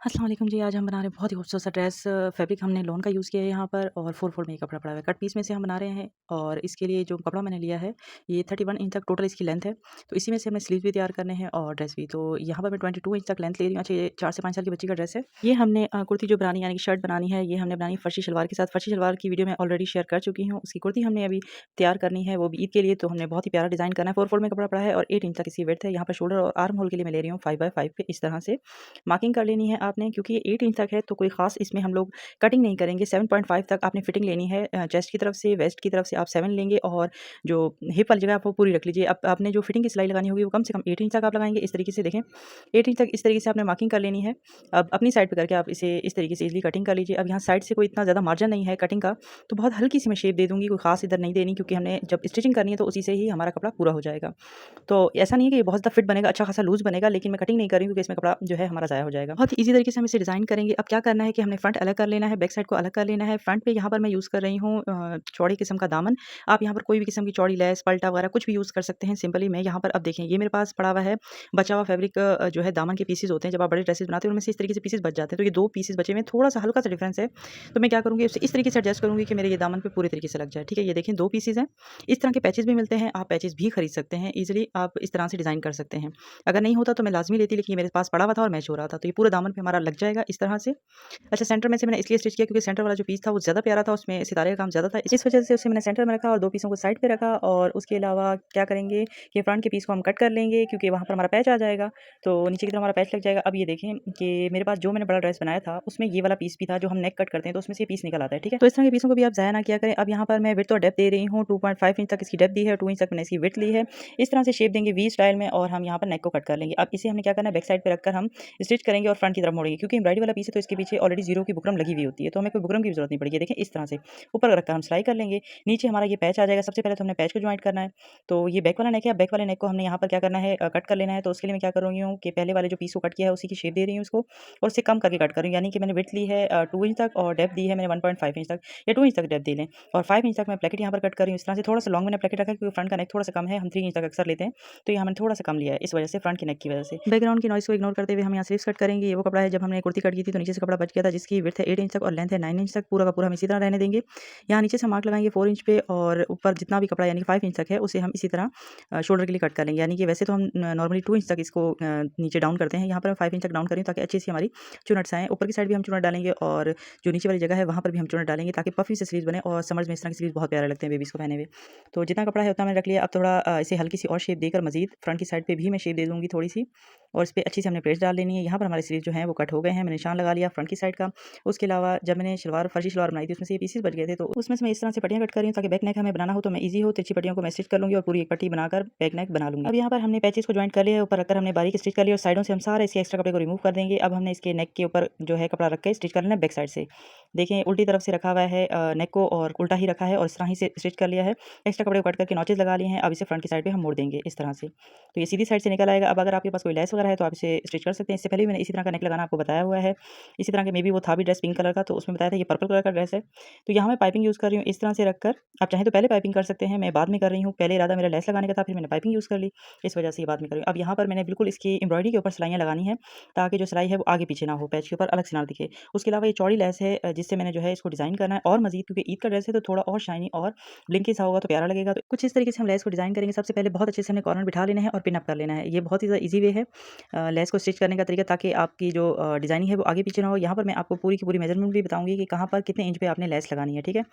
अस्सलाम वालेकुम जी। आज हम बना रहे हैं बहुत ही खूबसूरत सा ड्रेस। फैब्रिक हमने लॉन का यूज़ किया है यहाँ पर और 4 फोल्ड में ये कपड़ा पड़ा हुआ है। कट पीस में से हम बना रहे हैं और इसके लिए जो कपड़ा मैंने लिया है ये 31 इंच तक टोटल इसकी लेंथ है। तो इसी में से हमें स्लीव भी तैयार करने हैं और ड्रेस भी। तो यहाँ पर मैं 22 इंच तक लेंथ ले रही हूँ। अच्छा, ये 4 से 5 साल की बच्ची का ड्रेस है। ये हमने कुर्ती जो बनानी यानी कि शर्ट बनानी है, ये हमने बनानी है फर्शी शलवार के साथ। फर्शी शलवार की वीडियो मैं ऑलरेडी शेयर कर चुकी हूँ। उसकी कुर्ती हमने अभी तैयार करनी है, वो भी ईद के लिए। तो हमने बहुत ही प्यारा डिज़ाइन करना है। 4 फोल्ड में कपड़ा पड़ा है और 8 इंच तक इसकी विड्थ है। यहाँ पर शोल्डर और आर्म होल के लिए मैं ले रही हूँ 5 बाय 5 पे इस तरह से मार्किंग कर लेनी है आपने, क्योंकि ये 8 इंच तक है तो कोई ख़ास इसमें हम लोग कटिंग नहीं करेंगे। 7.5 तक आपने फिटिंग लेनी है। चेस्ट की तरफ से, वेस्ट की तरफ से आप 7 लेंगे और जो हिप वाली जगह आप वो पूरी रख लीजिए। अब आपने जो फिटिंग की सिलाई लगानी होगी वो कम से कम 8 इंच तक आप लगाएँगे। इस तरीके से देखें, 8 इंच तक इस तरीके से आपने मार्किंग कर लेनी है। अब अपनी साइड पे करके आप इसे इस तरीके से ईज़िली कटिंग कर लीजिए। अब यहाँ साइड से कोई इतना ज़्यादा मार्जिन नहीं है कटिंग का, तो बहुत हल्की सी मैं शेप दे दूँगी, कोई ख़ास इधर नहीं देनी, क्योंकि हमने जब स्टिचिंग करनी है तो उसी से ही हमारा कपड़ा पूरा हो जाएगा। तो ऐसा नहीं है कि ये बहुत ज़्यादा फिट बनेगा, अच्छा खासा लूज़ बनेगा, लेकिन मैं कटिंग नहीं कर रही हूँ क्योंकि इसमें कपड़ा जो है हमारा ज़ाया हो जाएगा। बहुत ईज़ी तरीके से हम इसे डिज़ाइन करेंगे। अब क्या करना है कि हमने फ्रंट अलग कर लेना है, बैक साइड को अलग कर लेना है। फ्रंट पे यहाँ पर मैं यूज़ कर रही हूँ चौड़ी किस्म का दामन। आप यहाँ पर कोई भी किस्म की चौड़ी लेस, पल्टा वगैरह कुछ भी यूज़ कर सकते हैं। सिंपली मैं यहाँ पर अब देखें, ये मेरे पास पड़ा हुआ है बचा हुआ फैब्रिक, जो है दामन के पीसेज़ होते हैं। जब आप बड़े ड्रेसेस बनाते हैं उनमें से इस तरीके से पीसेज़ बच जाते हैं। तो ये 2 पीसेज़ बचे हुए हैं, थोड़ा-सा हल्का-सा डिफरेंस है। तो मैं क्या करूँगी, उसे इस तरीके से एडजस्ट करूँगी कि मेरे ये दामन पे पूरे तरीके से लग जाए। ठीक है, ये देखें 2 पीसेज़ हैं। इस तरह के पैचेज़ भी मिलते हैं, आप पैचेज़ भी खरीद सकते हैं। ईज़िली आप इस तरह से डिज़ाइन कर सकते हैं। अगर नहीं होता तो मैं लाज़मी लेती, लेकिन ये मेरे पास पड़ा हुआ था और मैच हो रहा था। तो ये पूरे दामन पे हमारा लग जाएगा इस तरह से। अच्छा, सेंटर में से मैंने इसलिए स्टिच किया क्योंकि सेंटर वाला जो पीस था वो ज़्यादा प्यारा था, उसमें सितारे का काम ज़्यादा था। इस वजह से उसे मैंने सेंटर में रखा और 2 पीसों को साइड पे रखा। और उसके अलावा क्या करेंगे कि फ्रंट के पीस को हम कट कर लेंगे, क्योंकि वहाँ पर हमारा पैच आ जाएगा, तो नीचे की तरफ हमारा पैच लग जाएगा। अब ये देखें कि मेरे पास जो मैंने बड़ा ड्रेस बनाया था उसमें ये वाला पीस भी था, जो हम नेक कट करते हैं तो उसमें से ये पीस निकल आता है। ठीक है? तो इस तरह के पीसों को भी आप ज़ाया ना किया करें। अब यहाँ पर मैं विड्थ और डेप्थ दे रही हूँ, 2.5 इंच तक इसकी डेप्थ दी है, 2 इंच तक मैंने इसकी विड्थ ली है। इस तरह से शेप देंगे वी स्टाइल में और हम यहाँ पर नेक को कट कर लेंगे। अब इसे हमने क्या करना है, बैक साइड पे रखकर हम स्टिच करेंगे और फ्रंट की तरफ मोड़ेंगे, क्योंकि एम्ब्रॉयडरी वाला पीस है तो इसके पीछे ऑलरेडी ज़ीरो की बुकरम लगी हुई होती है, तो हमें कोई बुकरम की भी ज़रूरत नहीं पड़ेगी। देखें इस तरह से ऊपर रखकर हम सिलाई कर लेंगे। नीचे हमारा ये पैच आ जाएगा। सबसे पहले तो हमने पैच को जॉइंट करना है। तो ये बैक वाला नेक है, बैक वाले नेक को हमने यहाँ पर क्या करना है, कट कर लेना है। तो उसके लिए मैं क्या कर रही हूँ कि पहले वाले जो पीस को कट किया है उसी की शेप दे रही हूँ उसको, और उससे कम करके कट कर रही हूँ। यानी कि मैंने विड्थ ली है 2 इंच तक और डेप्थ दी है मैंने 1.5 इंच तक, या 2 इंच तक डेप्थ दे लें। और 5 इंच तक मैं ब्रैकेट यहाँ पर कट कर रही हूँ। इस तरह से थोड़ा-सा लॉन्ग मैंने ब्रैकेट रखा है क्योंकि फ्रंट का नेक थोड़ा-सा कम है, हम 3 इंच तक अक्सर लेते हैं, तो यहाँ मैंने थोड़ा-सा कम लिया है इस वजह से, फ्रंट के नेक की वजह से। बैकग्राउंड की नॉइज़ को इग्नोर करते हुए हम यहाँ स्लीव्स कट करेंगे। ये वो कपड़ा है, जब हमने कुर्ती कट की थी तो नीचे से कपड़ा बच गया था, जिसकी विड्थ है 8 इंच तक और लेंथ है 9 इंच तक। पूरा का पूरा हम इसी तरह रहने देंगे। यहाँ नीचे से मार्क लगाएँगे 4 इंच पे और ऊपर जितना भी कपड़ा यानी कि 5 इंच तक है उसे हम इसी तरह शोल्डर के लिए कट कर लेंगे। यानी कि वैसे तो हम नॉर्मली 2 इंच तक इसको नीचे डाउन करते हैं, यहाँ पर हम 5 इंच तक डाउन करें ताकि अच्छी सी हमारी चुनट्स आएँ। ऊपर की साइड भी हम चुनट डालेंगे और जो नीचे वाली जगह है वहाँ पर भी हम चुनट डालेंगे ताकि पफ़ी से स्लीव्स बने, और समर्स में इस तरह की स्लीव्स बहुत प्यारे लगते हैं बेबीज़ को पहने हुए। तो जितना कपड़ा है उतना मैंने रख लिया। अब थोड़ा इसे हल्की सी और शेप देकर मज़ीद फ्रंट की साइड पे भी मैं शेप दे दूँगी थोड़ी-सी, और इस पे अच्छी से हमने प्रेस डाल लेनी है। यहाँ पर हमारे स्लीव जो हैं वो कट हो गए हैं, मैंने निशान लगा लिया फ्रंट की साइड का। उसके अलावा जब मैंने फर्शी शलवार बनाई थी उसमें से ये पीसेस बच गए थे, तो उसमें से मैं इस तरह से पट्टियाँ कट कर रही हूँ ताकि बैक नेक हमें बनाना हो तो मैं ईज़ी हो। तिरछी पट्टियों को मैं स्टिच कर लूँगी और पूरी एक पट्टी बनाकर बैक नेक बना लूँगी। अब यहाँ पर हमने पैचेज़ को जॉइंट कर लिया है, ऊपर रखकर हमने बारीक स्टिच कर लिया और साइडों से हम सारे इसके एक्स्ट्रा कपड़े को रिमूव कर देंगे। अब हमने इसके नेक के ऊपर जो है कपड़ा रख के स्टिच कर लेना है बैक साइड से। देखें उल्टी तरफ से रखा हुआ है नेक को, और उल्टा ही रखा है और इस तरह ही से स्टिच कर लिया है। एक्स्ट्रा कपड़े को कट करके नॉचेज़ लगा लिए हैं। अब इसे फ्रंट की साइड पे हम मोड़ देंगे इस तरह से। तो ये सीधी साइड से निकल आएगा। अब अगर आपके पास कोई लेस वगैरह है तो आप इसे स्टिच कर सकते हैं। इससे पहले भी मैंने इसी तरह का नेक लगाना आपको बताया हुआ है। इसी तरह के मे बी वो था भी ड्रेस पिंक कलर का, तो उसमें बताया था ये पर्पल कलर का ड्रेस है। तो यहाँ मैं पाइपिंग यूज़ कर रही हूँ इस तरह से रखकर। आप चाहें तो पहले पाइपिंग कर सकते हैं, मैं बाद में कर रही हूँ। पहले इरादा मेरा लेस लगाने का था, फिर मैंने पाइपिंग यूज़ कर ली, इस वजह से ये बाद में कर रही हूँ। अब यहाँ पर मैंने बिल्कुल इसकी एम्ब्रॉयडरी के ऊपर सिलाइयाँ लगानी है ताकि जो सिलाई है वो आगे पीछे ना हो, पैच के ऊपर अलग से ना दिखे। उसके अलावा ये चौड़ी लेस है जिससे मैंने जो है इसको डिज़ाइन करना है और मज़ीद, क्योंकि ईद का ड्रेस है तो थोड़ा और शाइनी और ब्लिंकी सा होगा तो प्यारा लगेगा। तो कुछ इस तरीके से हम लेस को डिज़ाइन करेंगे। सबसे पहले बहुत अच्छे से हमने कॉर्नर बिठा लेना है और पिन अप कर लेना है। ये बहुत ही ज़्यादा ईज़ी वे है लेस को स्टिच करने का तरीका, ताकि आपकी जो डिज़ाइनिंग है वो आगे पीछे ना हो। यहाँ पर मैं आपको पूरी की पूरी मेजरमेंट भी बताऊँगी कि कहाँ पर कितने इंच पे आपने लेस लगानी है, ठीक है?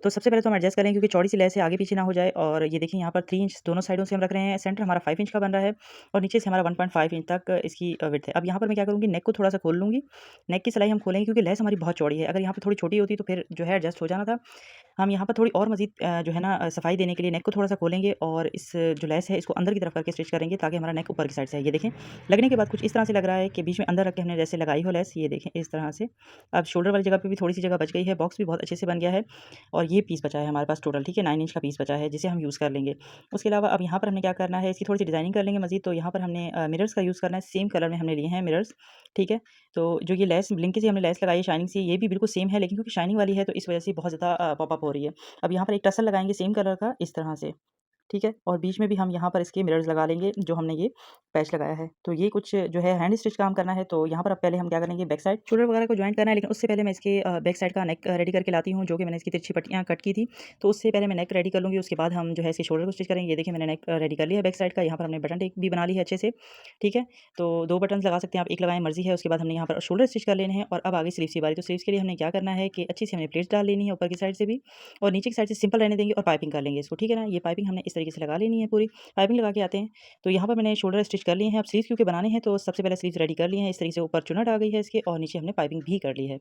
तो सबसे पहले तो हम एडजस्ट करें क्योंकि चौड़ी सी लेस है, आगे पीछे ना हो जाए। और ये देखिए यहाँ पर 3 इंच दोनों साइडों से हम रख रहे हैं। सेंटर हमारा 5 इंच का बन रहा है और नीचे से हमारा 1.5 इंच तक इसकी विड्थ है। अब यहाँ पर मैं क्या करूँगी, नेक को थोड़ा-सा खोल लूँगी। नेक की सिलाई हम खोलेंगे क्योंकि लेस हमारी बहुत चौड़ी है। अगर यहाँ पे थोड़ी छोटी होती तो फिर जो है एडजस्ट हो जाना था। हम यहाँ पर थोड़ी और मज़ीद जो है ना सफाई देने के लिए नेक को थोड़ा-सा खोलेंगे और इस जो लेस है इसको अंदर की तरफ करके स्टिच करेंगे ताकि हमारा नेक ऊपर की साइड से आए। ये देखें, लगने के बाद कुछ इस तरह से लग रहा है कि बीच में अंदर रख के हमने जैसे लगाई हो लेस, ये देखें इस तरह से। अब शोल्डर वाली जगह पे भी थोड़ी-सी जगह बच गई है, बॉक्स भी बहुत अच्छे से बन गया है और ये पीस बचा है हमारे पास टोटल, ठीक है? 9 इंच का पीस बचा है जिसे हम यूज़ कर लेंगे। उसके अलावा अब यहाँ पर हमने क्या करना है, इसकी थोड़ी-सी डिज़ाइनिंग कर लेंगे मज़ीद। तो यहाँ पर हमने मिरर्स का यूज़ करना है, सेम कलर में हमने लिए हैं मिरर्स, ठीक है? तो जो ये लेस ब्लिंकी से हमने लेस लगाई है शाइनिंग से, ये भी बिल्कुल सेम है, लेकिन क्योंकि शाइनिंग वाली है तो इस वजह से बहुत ज़्यादा पॉप अप हो रही है। अब यहाँ पर एक टसल लगाएँगे सेम कलर का इस तरह से, ठीक है। और बीच में भी हम यहाँ पर इसके मिरर्स लगा लेंगे जो हमने ये पैच लगाया है। तो ये कुछ जो है हैंड स्टिच काम करना है। तो यहाँ पर अब पहले हम क्या करेंगे, बैक साइड शोल्डर वगैरह को जॉइन करना है, लेकिन उससे पहले मैं इसके बैक साइड का नेक रेडी करके लाती हूँ, जो कि मैंने इसकी तिरछी पट्टियाँ कट की थी। तो उससे पहले मैं नेक रेडी कर लूँगी, उसके बाद हम जो है इसके शोल्डर को स्टिच करेंगे। ये देखिए मैंने नेक रेडी कर लिया है बैक साइड का। यहाँ पर हमने बटन टेक भी बना ली है अच्छे से, ठीक है। तो 2 बटन्स लगा सकते हैं आप, 1 लगाएँ मर्ज़ी है। उसके बाद हमने यहाँ पर शोल्डर स्टिच कर लेने हैं और अब आगे स्लीव्स की बारी। तो स्लीव्स के लिए हमने क्या करना है कि अच्छी सी हमने प्लेट्स डाल लेनी है ऊपर की साइड से भी, और नीचे की साइड से सिंपल रहने देंगे और पाइपिंग कर लेंगे इसको, ठीक है ना। ये पाइपिंग हमने इस तरीके से लगा लेनी है पूरी। पाइपिंग लगा के आते हैं। तो यहाँ पर मैंने शोल्डर स्टिच कर लिए हैं। अब स्लीव्स क्योंकि बनाने हैं तो सबसे पहले स्लीव्स रेडी कर लिए हैं। इस तरीके से ऊपर चुन्नट आ गई है इसके, और नीचे हमने पाइपिंग भी कर ली है।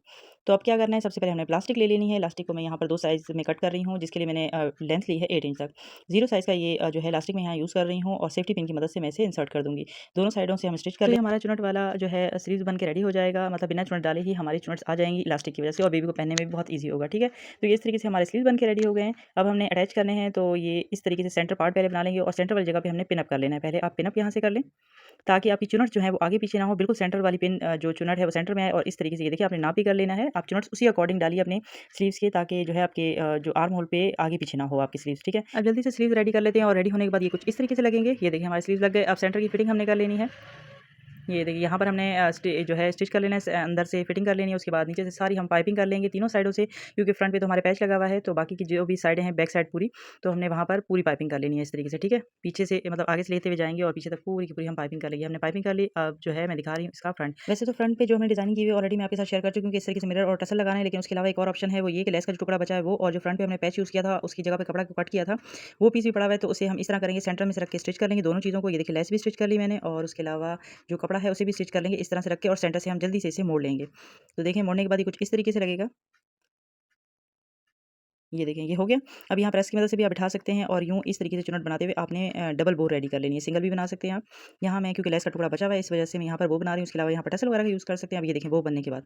तो अब क्या करना है, सबसे पहले हमने प्लास्टिक ले लेनी है। इलास्टिक को मैं यहाँ पर 2 साइज़ में कट कर रही हूँ, जिसके लिए मैंने लेंथ ली है 8 इंच तक। 0 साइज़ का ये जो है इलास्टिक मैं यहाँ यूज़ कर रही हूँ, और सेफ्टी पिन की मदद से मैं इसे इंसर्ट कर दूँगी। दोनों साइडों से हम स्टिच कर, तो ये हमारा चुन्नट वाला जो है स्लीव्स बन के रेडी हो जाएगा। मतलब बिना चुन्नट डाले ही हमारी चुन्नट्स आ जाएँगी इलास्टिक की वजह से, और बेबी को पहनने में भी बहुत ईज़ी होगा, ठीक है। तो ये इस तरीके से हमारे स्लीव्स बन के रेडी हो गए हैं। अब हमने अटैच करने हैं, तो ये इस तरीके से सेंटर पार्ट पहले बना लेंगे, और सेंटर वाली जगह पे हमने पिन अप कर लेना है। पहले आप पिन अप यहाँ से कर लें, ताकि आपकी चुनट जो है वो आगे पीछे ना हो, बिल्कुल सेंटर वाली पिन जो चुनट है वो सेंटर में आए। और इस तरीके से ये देखिए आपने नाप भी कर लेना है। आप चुनट्स उसी अकॉर्डिंग डालिए अपने स्लीव्स के, ताकि जो है आपके जो आर्म होल पे आगे पीछे ना हो आपकी स्लीव्स, ठीक है। अब जल्दी से स्लीव्स रेडी कर लेते हैं, और रेडी होने के बाद ये कुछ इस तरीके से लगेंगे। ये देखिए हमारे स्लीव्स लग गए। अब सेंटर की फिटिंग हमने कर लेनी है। ये देखिए यहाँ पर हमने जो है स्टिच कर लेना है, अंदर से फिटिंग कर लेनी है। उसके बाद नीचे से सारी हम पाइपिंग कर लेंगे तीनों साइडों से, क्योंकि फ्रंट पे तो हमारे पैच लगा हुआ है। तो बाकी की जो भी साइडें हैं बैक साइड पूरी, तो हमने वहाँ पर पूरी पाइपिंग कर लेनी है इस तरीके से, ठीक है। पीछे से मतलब आगे से लेते हुए जाएंगे और पीछे तक पूरी की पूरी हम पाइपिंग कर लेंगे। हमने पाइपिंग कर ली। अब जो है मैं दिखा रही हूँ इसका फ्रंट। वैसे तो फ्रंट पे जो हमने डिजाइनिंग की हुई है ऑलरेडी मैं आपके साथ शेयर कर चुकी हूँ कि इस तरीके से मिरर और टसल लगाना है, लेकिन उसके अलावा एक और ऑप्शन है, वो ये कि लेस का जो टुकड़ा बचा है वो, और जो फ्रंट पे हमने पैच यूज़ किया था उसकी जगह पे कपड़ा को कट किया था, वो पीस भी पड़ा हुआ है। तो उसे हम इस तरह करेंगे, सेंटर में से रख के स्टिच कर लेंगे दोनों चीज़ों को। ये देखिए लेस भी स्टिच कर ली मैंने, और उसके अलावा जो कपड़ा है उसे भी स्टिच कर लेंगे इस तरह से रख के, और सेंटर से हम जल्दी से इसे मोड़ लेंगे। तो देखिए मोड़ने के बाद ये कुछ इस तरीके से लगेगा। ये देखें ये हो गया। अब यहाँ प्रेस की मदद से भी आप बिठा सकते हैं, और यूँ इस तरीके से चुनट बनाते हुए आपने डबल बो रेडी कर लेनी है। सिंगल भी बना सकते हैं आप। यहाँ मैं क्योंकि लेस का टुकड़ा बचा हुआ है इस वजह से मैं यहाँ पर बो बना रही हूँ। उसके अलावा यहाँ पर टसल वगैरह का यूज़ कर सकते हैं। अब ये देखें बो बनने के बाद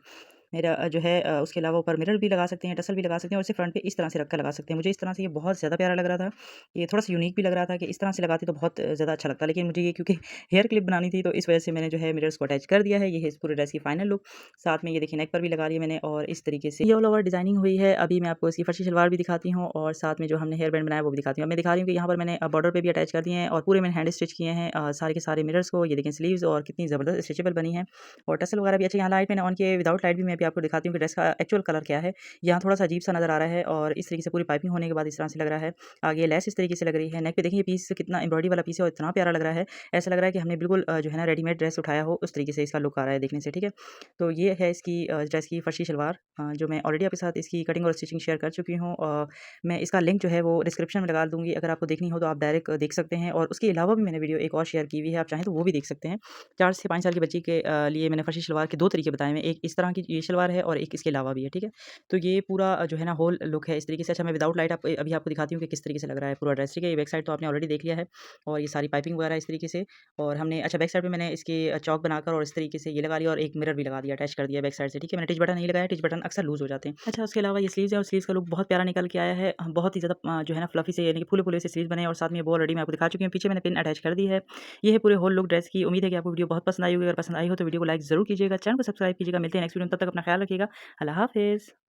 मेरा जो है उसके अलावा ऊपर मिरर भी लगा सकते हैं, टसल भी लगा सकते हैं, और इसे फ्रंट पे इस तरह से रख कर लगा सकते हैं। मुझे इस तरह से ये बहुत ज़्यादा प्यारा लग रहा था। ये थोड़ा सा यूनिक भी लग रहा था कि इस तरह से लगाती तो बहुत ज़्यादा अच्छा लगता, लेकिन मुझे ये क्योंकि हेयर क्लिप बनानी थी, तो इस वजह से मैंने जो है मिरर्स को अटैच कर दिया है। ये है इस पूरे ड्रेस की फाइनल लुक। साथ में ये देखिए नेक पर भी लगा लिया मैंने, और इस तरीके से ये ऑल ओवर डिजाइनिंग हुई है। अभी मैं आपको इसकी फर्शी सलवार भी दिखाती हूँ, और साथ में जो हमने हेयर बैंड बनाया वो भी दिखाती हूँ। अब मैं दिखा रही हूँ कि यहाँ पर मैंने बॉर्डर पे भी अटैच कर दिए हैं, और पूरे मैंने हैंड स्टिच किए हैं सारे के सारे मिरर्स को। ये देखें स्लीव्स और कितनी ज़बरदस्त स्ट्रेचेबल बनी है, और टसल वगैरह भी अच्छे। यहाँ लाइट मैंने ऑन किए, विदाउट लाइट भी मैं अभी आपको दिखाती हूँ कि ड्रेस का एक्चुअल कलर क्या है। यहाँ थोड़ा सा अजीब सा नज़र आ रहा है, और इस तरीके से पूरी पाइपिंग होने के बाद इस तरह से लग रहा है। आगे लेस इस तरीके से लग रही है। नेक पे देखिए पीस कितना एम्ब्रॉयडरी वाला पीस है, और इतना प्यारा लग रहा है। ऐसा लग रहा है कि हमने बिल्कुल जो है ना रेडीमेड ड्रेस उठाया हो, उस तरीके से इसका लुक आ रहा है देखने से, ठीक है। तो ये है इसकी ड्रेस की फर्शी सलवार, जो मैं ऑलरेडी आपके साथ इसकी कटिंग और स्टिचिंग शेयर कर चुकी हूँ। मैं इसका लिंक जो है वो डिस्क्रिप्शन में लगा दूँगी, अगर आपको देखनी हो तो आप डायरेक्ट देख सकते हैं। और उसके अलावा भी मैंने वीडियो एक और शेयर की हुई है, आप चाहें तो वो भी देख सकते हैं। 4 से 5 साल की बच्ची के लिए मैंने फर्शी सलवार के 2 तरीके बताए हैं। एक इस तरह की ये सलवार है, और एक इसके अलावा भी है, ठीक है। तो ये पूरा जो है ना होल लुक है इस तरीके से। अच्छा मैं विदाउट लाइट आप अभी आपको दिखाती हूँ कि किस तरीके से लग रहा है पूरा ड्रेस, ठीक है। ये बैक साइड तो आपने ऑलरेडी देख लिया है, और ये सारी पाइपिंग वगैरह इस तरीके से। और हमने अच्छा बैक साइड पे मैंने इसके चौक बनाकर और इस तरीके से ये लगा लिया, और एक मिरर भी लगा दिया, अटैच कर दिया बैक साइड से, ठीक है। मैंने टिच बटन नहीं लगाया, टिच बटन अक्सर लूज़ हो जाते हैं। अच्छा उसके अलावा ये स्लीव्स है, और स्लीव्स का लुक बहुत प्यारा निकल के आया है। बहुत ही ज़्यादा जो है ना फ्लफी से, यानी कि फूले-फूले से स्लीव्स बने, और साथ में वो ऑलरेडी मैं आपको दिखा चुकी हूँ। पीछे मैंने पिन अटैच कर दी है। ये है पूरे होल लुक ड्रेस की। उम्मीद है कि आपको वीडियो बहुत पसंद आई होगी। अगर पसंद आई हो तो वीडियो को लाइक ज़रूर कीजिएगा, चैनल को सब्सक्राइब कीजिएगा। मिलते हैं नेक्स्ट वीडियो में, तब तक अपना ख्याल रखिएगा। अल्लाह हाफ़िज़।